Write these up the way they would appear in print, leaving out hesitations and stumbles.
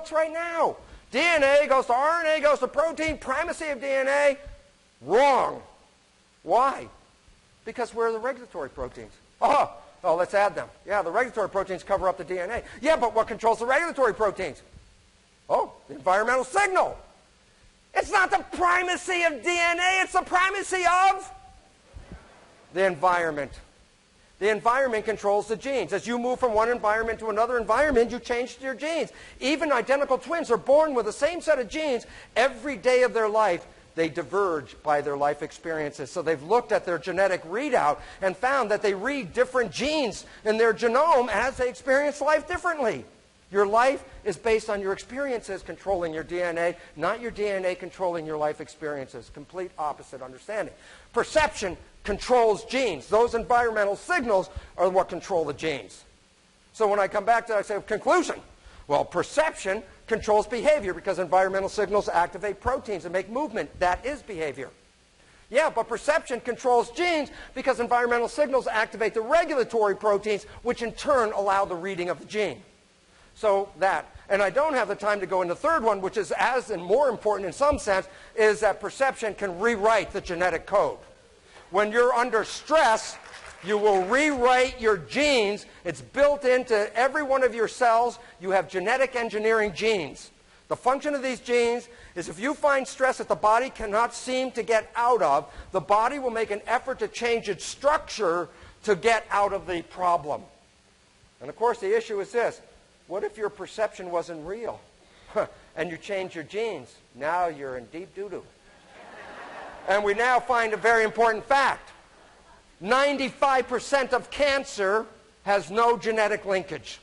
books right now. DNA goes to RNA, goes to protein, primacy of DNA. Wrong. Why? Because we're the regulatory proteins. Oh, let's add them. Yeah, the regulatory proteins cover up the DNA. Yeah, but what controls the regulatory proteins? Oh, the environmental signal. It's not the primacy of DNA, it's the primacy of the environment. The environment controls the genes. As you move from one environment to another environment, you change your genes. Even identical twins are born with the same set of genes. Every day of their life, they diverge by their life experiences. So they've looked at their genetic readout and found that they read different genes in their genome as they experience life differently. Your life is based on your experiences controlling your DNA, not your DNA controlling your life experiences. Complete opposite understanding. Perception controls genes. Those environmental signals are what control the genes. So when I come back to, I say, conclusion. Well, perception controls behavior because environmental signals activate proteins and make movement. That is behavior. Yeah, but perception controls genes because environmental signals activate the regulatory proteins, which in turn allow the reading of the gene. So that, and I don't have the time to go into the third one, which is as and more important in some sense, is that perception can rewrite the genetic code. When you're under stress, you will rewrite your genes. It's built into every one of your cells. You have genetic engineering genes. The function of these genes is if you find stress that the body cannot seem to get out of, the body will make an effort to change its structure to get out of the problem. And of course, the issue is this. What if your perception wasn't real? And you change your genes? Now you're in deep doo-doo. And we now find a very important fact. 95% of cancer has no genetic linkage.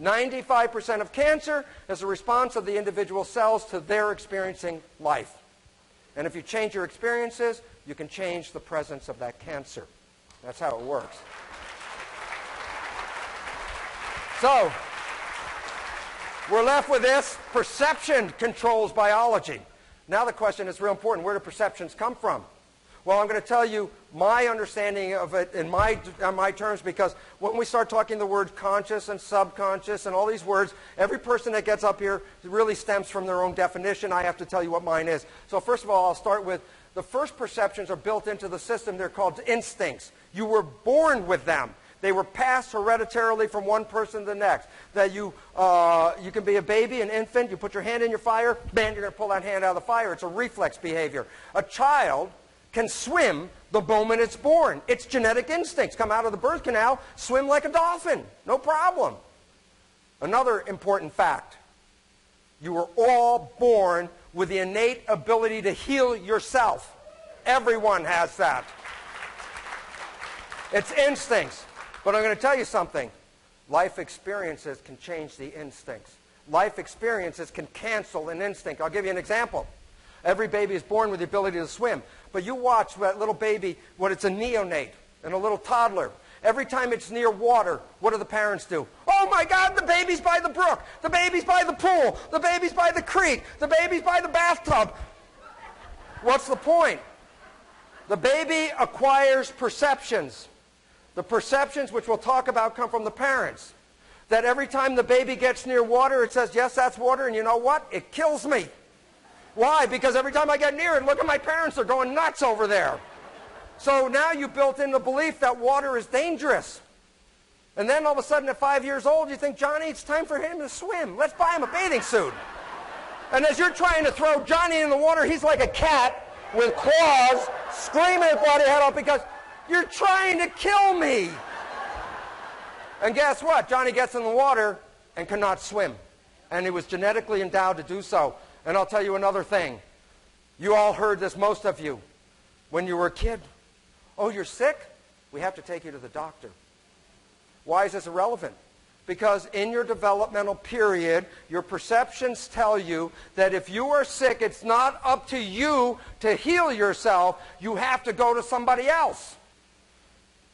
95% of cancer is a response of the individual cells to their experiencing life. And if you change your experiences, you can change the presence of that cancer. That's how it works. So, we're left with this. Perception controls biology. Now the question is real important. Where do perceptions come from? Well, I'm going to tell you my understanding of it in my terms, because when we start talking the word conscious and subconscious and all these words, every person that gets up here really stems from their own definition. I have to tell you what mine is. So first of all, I'll start with the first perceptions are built into the system. They're called instincts. You were born with them. They were passed hereditarily from one person to the next. That you can be a baby, an infant, you put your hand in your fire, bam, you're going to pull that hand out of the fire. It's a reflex behavior. A child can swim the moment it's born. Its genetic instincts come out of the birth canal, swim like a dolphin. No problem. Another important fact. You were all born with the innate ability to heal yourself. Everyone has that. It's instincts. But I'm going to tell you something. Life experiences can change the instincts. Life experiences can cancel an instinct. I'll give you an example. Every baby is born with the ability to swim. But you watch that little baby when it's a neonate and a little toddler. Every time it's near water, what do the parents do? Oh my God, the baby's by the brook. The baby's by the pool. The baby's by the creek. The baby's by the bathtub. What's the point? The baby acquires perceptions. The perceptions, which we'll talk about, come from the parents. That every time the baby gets near water, it says, yes, that's water, and you know what? It kills me. Why? Because every time I get near it, look at my parents, they're going nuts over there. So now you built in the belief that water is dangerous. And then all of a sudden at 5 years old, you think, Johnny, it's time for him to swim. Let's buy him a bathing suit. And as you're trying to throw Johnny in the water, he's like a cat with claws, screaming at body head up because you're trying to kill me. And guess what? Johnny gets in the water and cannot swim. And he was genetically endowed to do so. And I'll tell you another thing. You all heard this, most of you, when you were a kid. Oh, you're sick? We have to take you to the doctor. Why is this irrelevant? Because in your developmental period, your perceptions tell you that if you are sick, it's not up to you to heal yourself. You have to go to somebody else.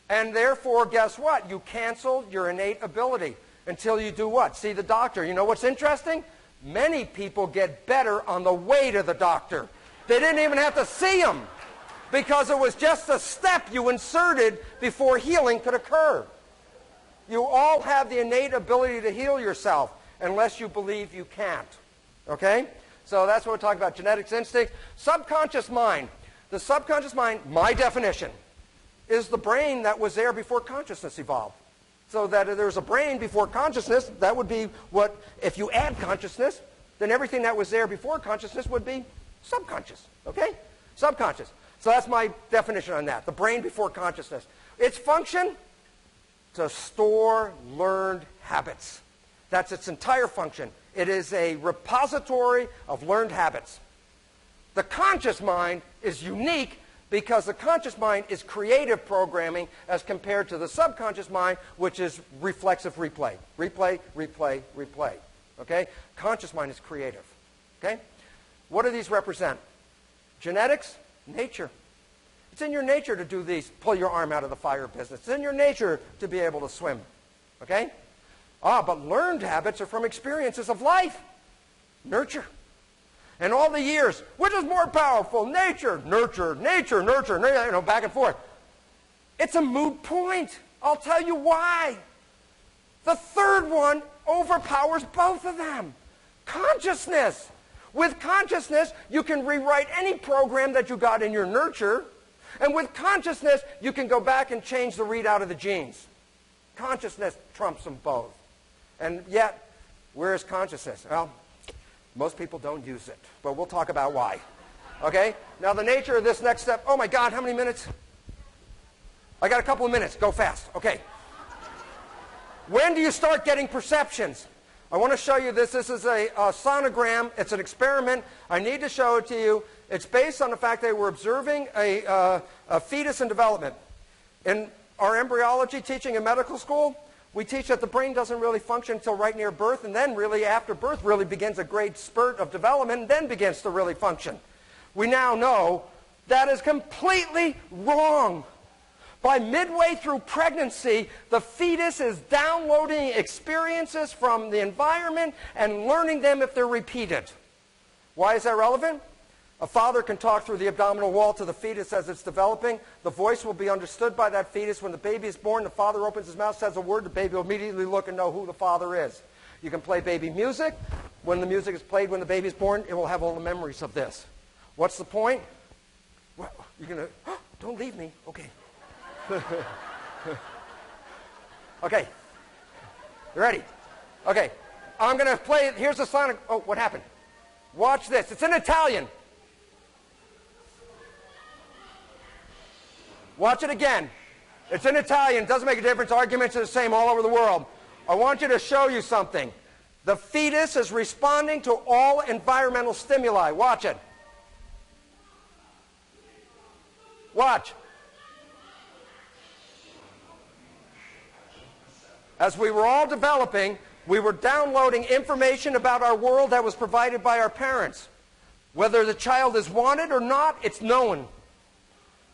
And therefore, guess what? You cancel your innate ability until you do what? See the doctor. You know what's interesting? Many people get better on the way to the doctor. They didn't even have to see him because it was just a step you inserted before healing could occur. You all have the innate ability to heal yourself. unless you believe you can't. Okay? So that's what we're talking about, genetics, instincts. Subconscious mind. The subconscious mind, my definition, is the brain that was there before consciousness evolved. So that if there's a brain before consciousness, that would be what, if you add consciousness, then everything that was there before consciousness would be subconscious. Okay? Subconscious. So that's my definition on that, the brain before consciousness. Its function? To store learned habits. That's its entire function. It is a repository of learned habits. The conscious mind is unique because the conscious mind is creative programming as compared to the subconscious mind, which is reflexive replay. Replay, replay, replay. Okay? Conscious mind is creative. Okay? What do these represent? Genetics, nature. It's in your nature to do these, pull your arm out of the fire business. It's in your nature to be able to swim. Okay? But learned habits are from experiences of life. Nurture. And all the years, which is more powerful? Nature, nurture, nature, nurture, back and forth. It's a moot point. I'll tell you why. The third one overpowers both of them. Consciousness. With consciousness, you can rewrite any program that you got in your nurture. And with consciousness, you can go back and change the readout of the genes. Consciousness trumps them both. And yet, where is consciousness? Well, most people don't use it, but we'll talk about why. Okay? Now, the nature of this next step. Oh, my God, how many minutes? I got a couple of minutes. Go fast. Okay. When do you start getting perceptions? I want to show you this. This is a sonogram. It's an experiment. I need to show it to you. It's based on the fact that we're observing a fetus in development. In our embryology teaching in medical school, we teach that the brain doesn't really function until right near birth, and then really after birth really begins a great spurt of development, and then begins to really function. We now know that is completely wrong. By midway through pregnancy, the fetus is downloading experiences from the environment and learning them if they're repeated. Why is that relevant? A father can talk through the abdominal wall to the fetus as it's developing. The voice will be understood by that fetus. When the baby is born, the father opens his mouth, says a word, the baby will immediately look and know who the father is. You can play baby music. When the music is played when the baby is born, it will have all the memories of this. What's the point? Well, you're going to, don't leave me. Okay. Okay. You ready? Okay. I'm going to play, here's the sonic, oh, what happened? Watch this. It's in Italian. Watch it again. It's in Italian. It doesn't make a difference. Arguments are the same all over the world. I want you to show you something. The fetus is responding to all environmental stimuli. Watch it. Watch. As we were all developing, we were downloading information about our world that was provided by our parents. Whether the child is wanted or not, it's known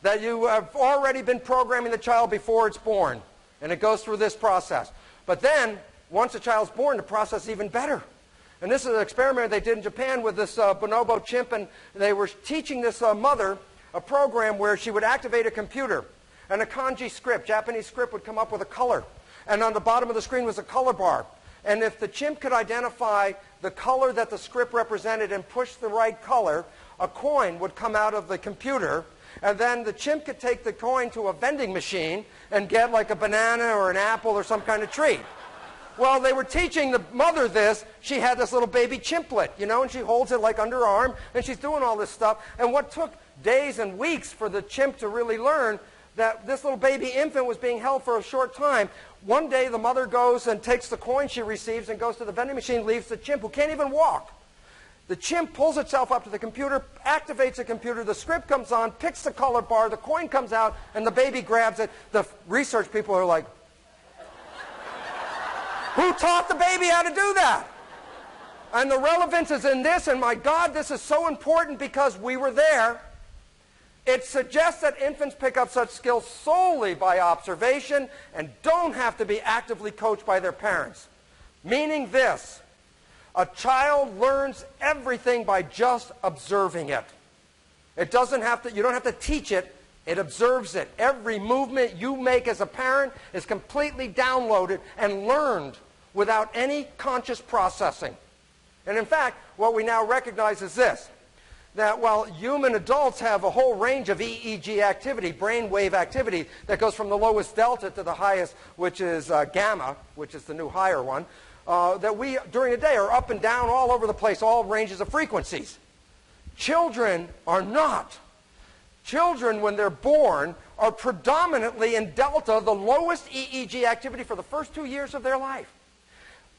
that you have already been programming the child before it's born. And it goes through this process. But then, once the child's born, the process is even better. And this is an experiment they did in Japan with this bonobo chimp, and they were teaching this mother a program where she would activate a computer. And a kanji script, Japanese script, would come up with a color. And on the bottom of the screen was a color bar. And if the chimp could identify the color that the script represented and push the right color, a coin would come out of the computer. And then the chimp could take the coin to a vending machine and get like a banana or an apple or some kind of treat. Well, they were teaching the mother this. She had this little baby chimplet, and she holds it like under her arm, and she's doing all this stuff. And what took days and weeks for the chimp to really learn that this little baby infant was being held for a short time. One day the mother goes and takes the coin she receives and goes to the vending machine, leaves the chimp who can't even walk. The chimp pulls itself up to the computer, activates the computer, the script comes on, picks the color bar, the coin comes out, and the baby grabs it. The research people are like, who taught the baby how to do that? And the relevance is in this, and my God, this is so important because we were there. It suggests that infants pick up such skills solely by observation and don't have to be actively coached by their parents. Meaning this, a child learns everything by just observing it. It doesn't have to, you don't have to teach it, it observes it. Every movement you make as a parent is completely downloaded and learned without any conscious processing. And in fact, what we now recognize is this, that while human adults have a whole range of EEG activity, brainwave activity, that goes from the lowest delta to the highest, which is gamma, which is the new higher one, that we, during the day, are up and down all over the place, all ranges of frequencies. Children are not. Children, when they're born, are predominantly in delta, the lowest EEG activity for the first 2 years of their life.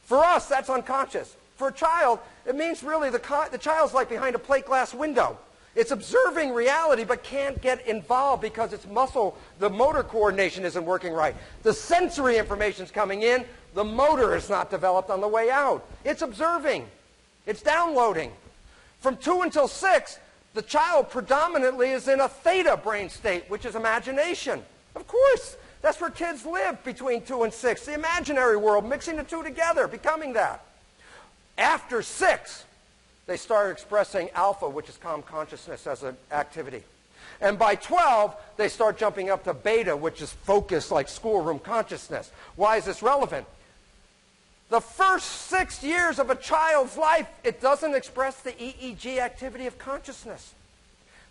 For us, that's unconscious. For a child, it means really the child's like behind a plate glass window. It's observing reality but can't get involved because its the motor coordination isn't working right. The sensory information's coming in, the motor is not developed on the way out. It's observing. It's downloading. From 2 until 6, the child predominantly is in a theta brain state, which is imagination. Of course, that's where kids live between 2 and 6, the imaginary world, mixing the two together, becoming that. After 6, they start expressing alpha, which is calm consciousness, as an activity. And by 12, they start jumping up to beta, which is focused like schoolroom consciousness. Why is this relevant? The first 6 years of a child's life, it doesn't express the EEG activity of consciousness.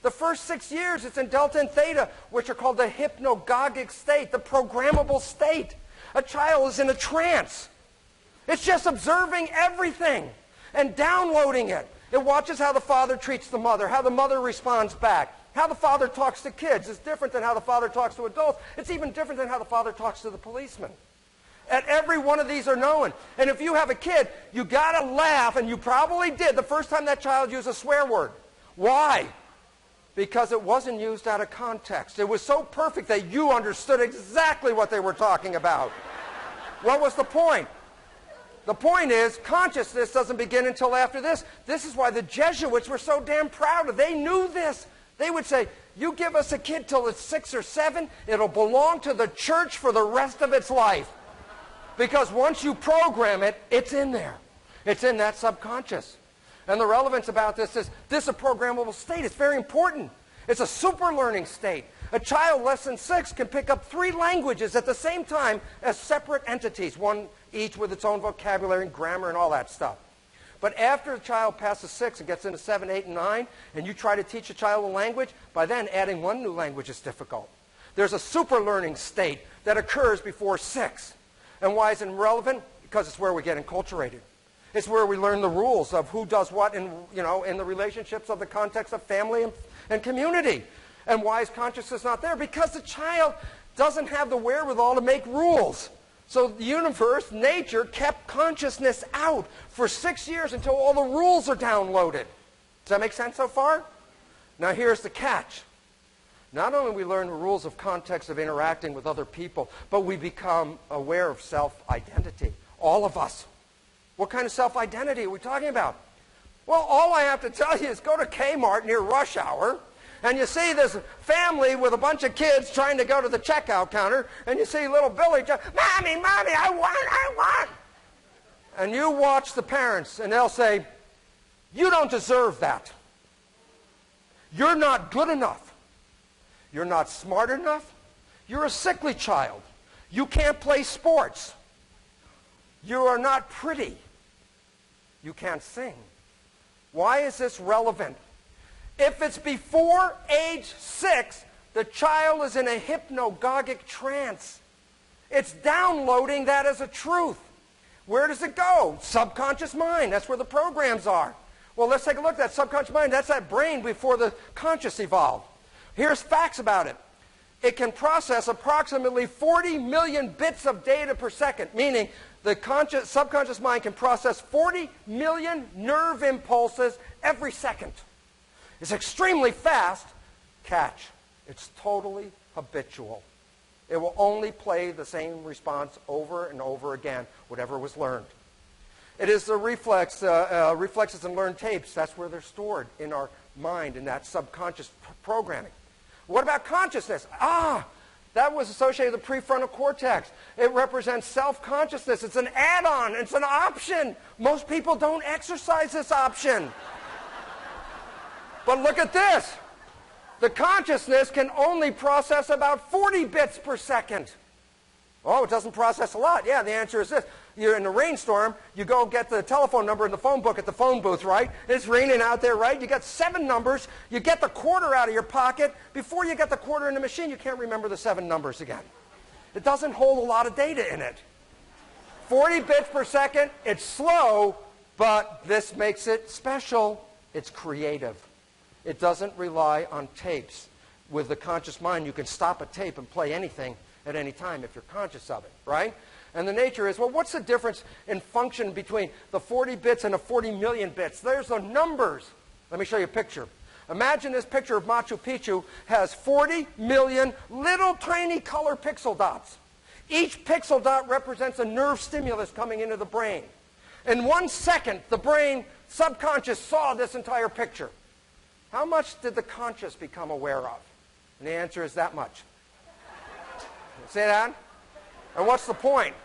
The first 6 years, it's in delta and theta, which are called the hypnagogic state, the programmable state. A child is in a trance. It's just observing everything and downloading it. It watches how the father treats the mother, how the mother responds back, how the father talks to kids. It's different than how the father talks to adults. It's even different than how the father talks to the policeman. And every one of these are known. And if you have a kid, you got to laugh, and you probably did the first time that child used a swear word. Why? Because it wasn't used out of context. It was so perfect that you understood exactly what they were talking about. What was the point? The point is, consciousness doesn't begin until after this. This is why the Jesuits were so damn proud of it. They knew this. They would say, you give us a kid till it's 6 or 7, it'll belong to the church for the rest of its life. Because once you program it, it's in there. It's in that subconscious. And the relevance about this is a programmable state. It's very important. It's a super learning state. A child less than 6 can pick up 3 languages at the same time as separate entities, one each with its own vocabulary and grammar and all that stuff. But after a child passes 6 and gets into 7, 8, and 9, and you try to teach a child a language, by then adding one new language is difficult. There's a super learning state that occurs before 6. And why is it relevant? Because it's where we get enculturated. It's where we learn the rules of who does what in the relationships of the context of family and community. And why is consciousness not there? Because the child doesn't have the wherewithal to make rules. So the universe, nature, kept consciousness out for 6 years until all the rules are downloaded. Does that make sense so far? Now here's the catch. Not only do we learn the rules of context of interacting with other people, but we become aware of self-identity. All of us. What kind of self-identity are we talking about? Well, all I have to tell you is go to Kmart near rush hour, and you see this family with a bunch of kids trying to go to the checkout counter, and you see little Billy, Mommy, Mommy, I want. And you watch the parents, and they'll say, you don't deserve that. You're not good enough. You're not smart enough. You're a sickly child. You can't play sports. You are not pretty. You can't sing. Why is this relevant? If it's before age 6, the child is in a hypnagogic trance. It's downloading that as a truth. Where does it go? Subconscious mind. That's where the programs are. Well, let's take a look at that subconscious mind. That's that brain before the conscious evolved. Here's facts about it. It can process approximately 40 million bits of data per second, meaning the subconscious mind can process 40 million nerve impulses every second. It's extremely fast. Catch. It's totally habitual. It will only play the same response over and over again, whatever was learned. It is the reflexes and learned tapes. That's where they're stored in our mind, in that subconscious programming. What about consciousness? That was associated with the prefrontal cortex. It represents self-consciousness. It's an add-on. It's an option. Most people don't exercise this option. But look at this. The consciousness can only process about 40 bits per second. Oh, it doesn't process a lot. Yeah, the answer is this. You're in a rainstorm, you go get the telephone number in the phone book at the phone booth, right? It's raining out there, right? You got 7 numbers. You get the quarter out of your pocket. Before you get the quarter in the machine, you can't remember the 7 numbers again. It doesn't hold a lot of data in it. 40 bits per second, it's slow, but this makes it special. It's creative. It doesn't rely on tapes. With the conscious mind, you can stop a tape and play anything at any time if you're conscious of it, right? And the nature is, well, what's the difference in function between the 40 bits and the 40 million bits? There's the numbers. Let me show you a picture. Imagine this picture of Machu Picchu has 40 million little tiny color pixel dots. Each pixel dot represents a nerve stimulus coming into the brain. In 1 second, the brain subconscious saw this entire picture. How much did the conscious become aware of? And the answer is that much. See that? And what's the point?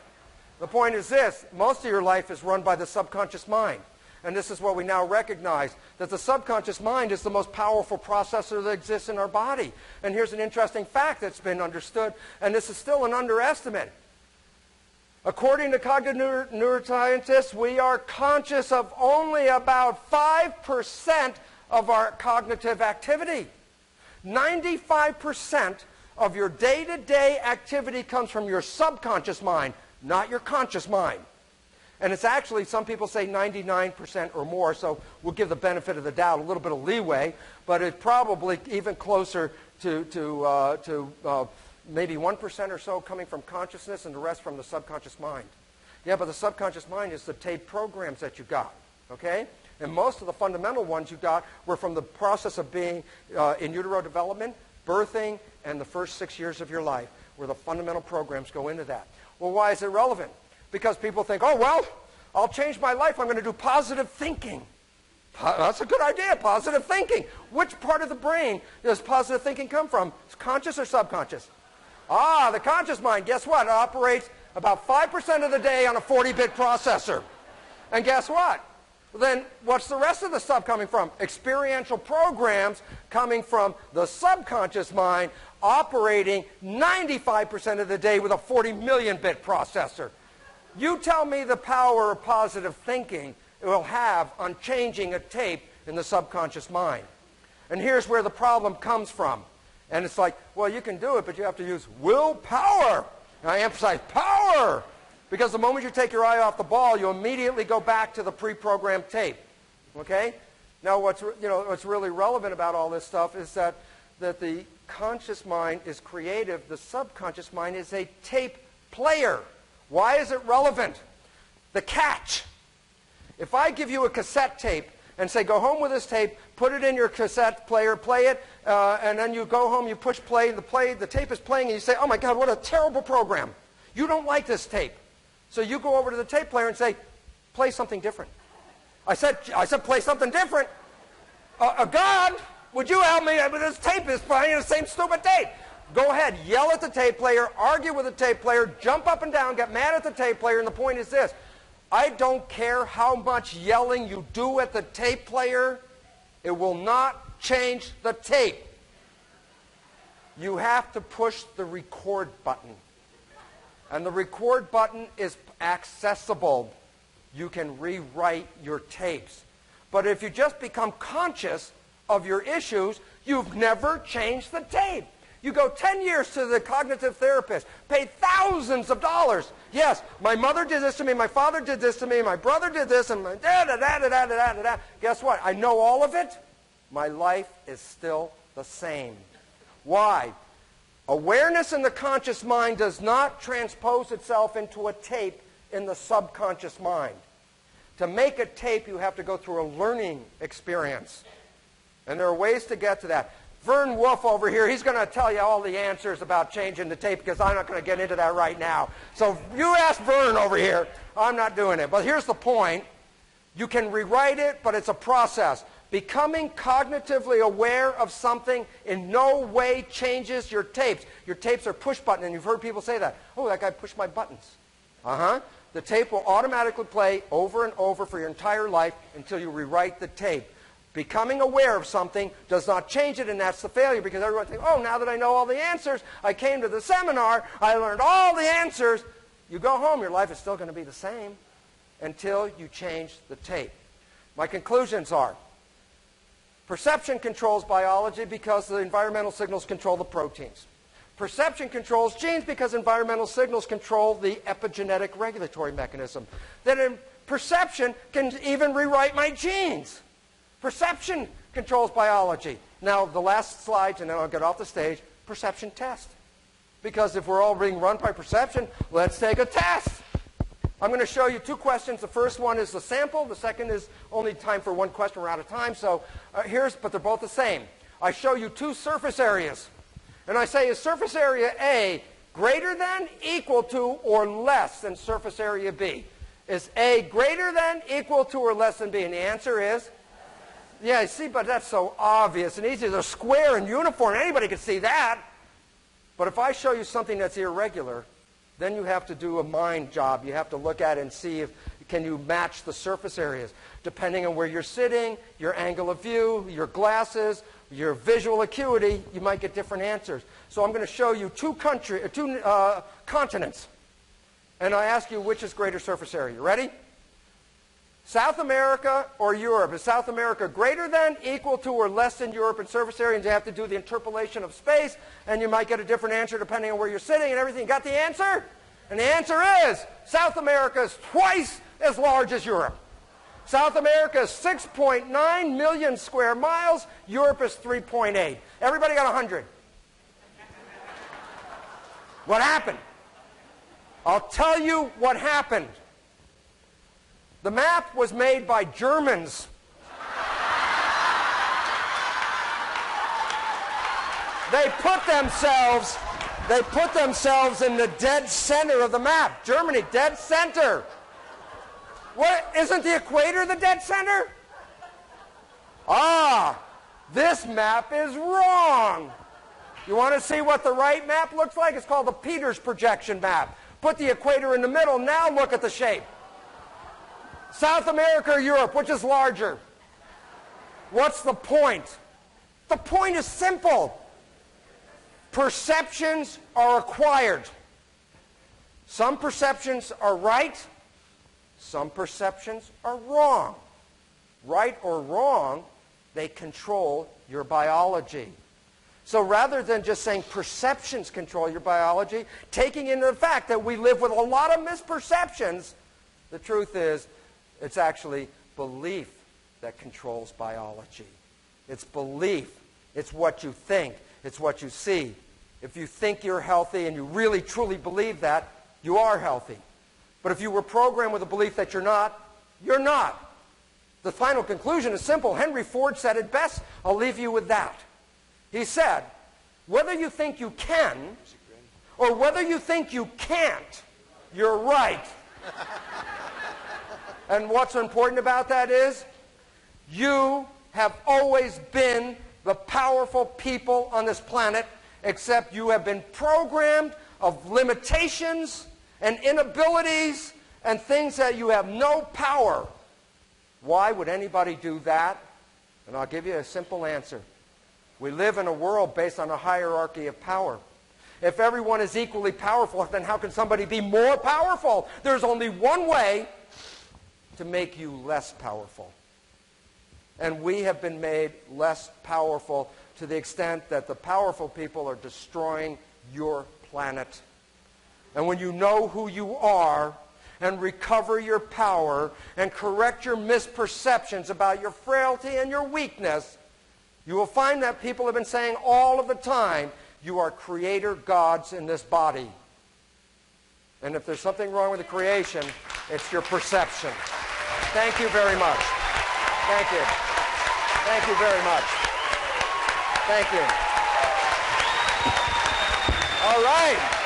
The point is this. Most of your life is run by the subconscious mind. And this is what we now recognize, that the subconscious mind is the most powerful processor that exists in our body. And here's an interesting fact that's been understood, and this is still an underestimate. According to cognitive neuroscientists, we are conscious of only about 5% of our cognitive activity. 95% of your day-to-day activity comes from your subconscious mind, not your conscious mind. And it's actually, some people say 99% or more, so we'll give the benefit of the doubt, a little bit of leeway, but it's probably even closer to maybe 1% or so coming from consciousness and the rest from the subconscious mind. Yeah, but the subconscious mind is the tape programs that you got, okay? And most of the fundamental ones you got were from the process of being in utero development, birthing, and the first 6 years of your life, where the fundamental programs go into that. Well, why is it relevant? Because people think, oh, well, I'll change my life. I'm going to do positive thinking. That's a good idea, positive thinking. Which part of the brain does positive thinking come from? Is it conscious or subconscious? Ah, the conscious mind. Guess what? It operates about 5% of the day on a 40-bit processor. And guess what? Then what's the rest of the stuff coming from? Experiential programs coming from the subconscious mind operating 95% of the day with a 40 million bit processor. You tell me the power of positive thinking it will have on changing a tape in the subconscious mind. And here's where the problem comes from. And it's like, well, you can do it, but you have to use willpower. And I emphasize power. Because the moment you take your eye off the ball, you immediately go back to the pre-programmed tape. Okay? Now, what's really relevant about all this stuff is that the conscious mind is creative. The subconscious mind is a tape player. Why is it relevant? The catch. If I give you a cassette tape and say, go home with this tape, put it in your cassette player, play it, and then you go home, you push play, the tape is playing, and you say, oh my God, what a terrible program. You don't like this tape. So you go over to the tape player and say, play something different. I said play something different. God, would you help me? This tape is playing the same stupid tape. Go ahead, yell at the tape player, argue with the tape player, jump up and down, get mad at the tape player, and the point is this. I don't care how much yelling you do at the tape player, it will not change the tape. You have to push the record button. And the record button is accessible. You can rewrite your tapes. But if you just become conscious of your issues, you've never changed the tape. You go 10 years to the cognitive therapist, pay thousands of dollars. Yes, my mother did this to me, my father did this to me, my brother did this, and da-da-da-da-da-da-da-da. Guess what? I know all of it. My life is still the same. Why? Awareness in the conscious mind does not transpose itself into a tape in the subconscious mind. To make a tape, you have to go through a learning experience. And there are ways to get to that. Vern Wolf over here, he's going to tell you all the answers about changing the tape because I'm not going to get into that right now. So you ask Vern over here. I'm not doing it. But here's the point. You can rewrite it, but it's a process. Becoming cognitively aware of something in no way changes your tapes. Your tapes are push button, and you've heard people say that. Oh, that guy pushed my buttons. The tape will automatically play over and over for your entire life until you rewrite the tape. Becoming aware of something does not change it, and that's the failure, because everyone thinks, oh, now that I know all the answers, I came to the seminar, I learned all the answers. You go home, your life is still going to be the same until you change the tape. My conclusions are, perception controls biology because the environmental signals control the proteins. Perception controls genes because environmental signals control the epigenetic regulatory mechanism. Perception can even rewrite my genes. Perception controls biology. Now, the last slides, and then I'll get off the stage, perception test. Because if we're all being run by perception, let's take a test. I'm going to show you 2 questions. The first one is the sample. The second is only time for 1 question. We're out of time. So but they're both the same. I show you 2 surface areas. And I say, is surface area A greater than, equal to, or less than surface area B? Is A greater than, equal to, or less than B? And the answer is? Yeah, you see, but that's so obvious and easy. They're square and uniform. Anybody can see that. But if I show you something that's irregular, then you have to do a mind job. You have to look at it and see if can you match the surface areas. Depending on where you're sitting, your angle of view, your glasses, your visual acuity, you might get different answers. So I'm going to show you 2 continents. And I ask you which is greater surface area. You ready? South America or Europe? Is South America greater than, equal to, or less than Europe in surface area? And you have to do the interpolation of space, and you might get a different answer depending on where you're sitting and everything. You got the answer? And the answer is South America is twice as large as Europe. South America is 6.9 million square miles. Europe is 3.8. Everybody got 100. What happened? I'll tell you what happened. The map was made by Germans. They put themselves in the dead center of the map. Germany, dead center. What, isn't the equator the dead center? Ah, this map is wrong. You want to see what the right map looks like? It's called the Peters projection map. Put the equator in the middle. Now look at the shape. South America or Europe, which is larger? What's the point? The point is simple. Perceptions are acquired. Some perceptions are right. Some perceptions are wrong. Right or wrong, they control your biology. So rather than just saying perceptions control your biology, taking into the fact that we live with a lot of misperceptions, the truth is it's actually belief that controls biology. It's belief. It's what you think. It's what you see. If you think you're healthy and you really truly believe that, you are healthy. But if you were programmed with a belief that you're not, you're not. The final conclusion is simple. Henry Ford said it best. I'll leave you with that. He said, whether you think you can or whether you think you can't, you're right. And what's important about that is you have always been the powerful people on this planet, except you have been programmed of limitations and inabilities and things that you have no power. Why would anybody do that? And I'll give you a simple answer. We live in a world based on a hierarchy of power. If everyone is equally powerful, then how can somebody be more powerful? There's only one way to make you less powerful. And we have been made less powerful to the extent that the powerful people are destroying your planet. And when you know who you are and recover your power and correct your misperceptions about your frailty and your weakness, you will find that people have been saying all of the time, you are creator gods in this body. And if there's something wrong with the creation, it's your perception. Thank you very much. Thank you. Thank you very much. Thank you. All right.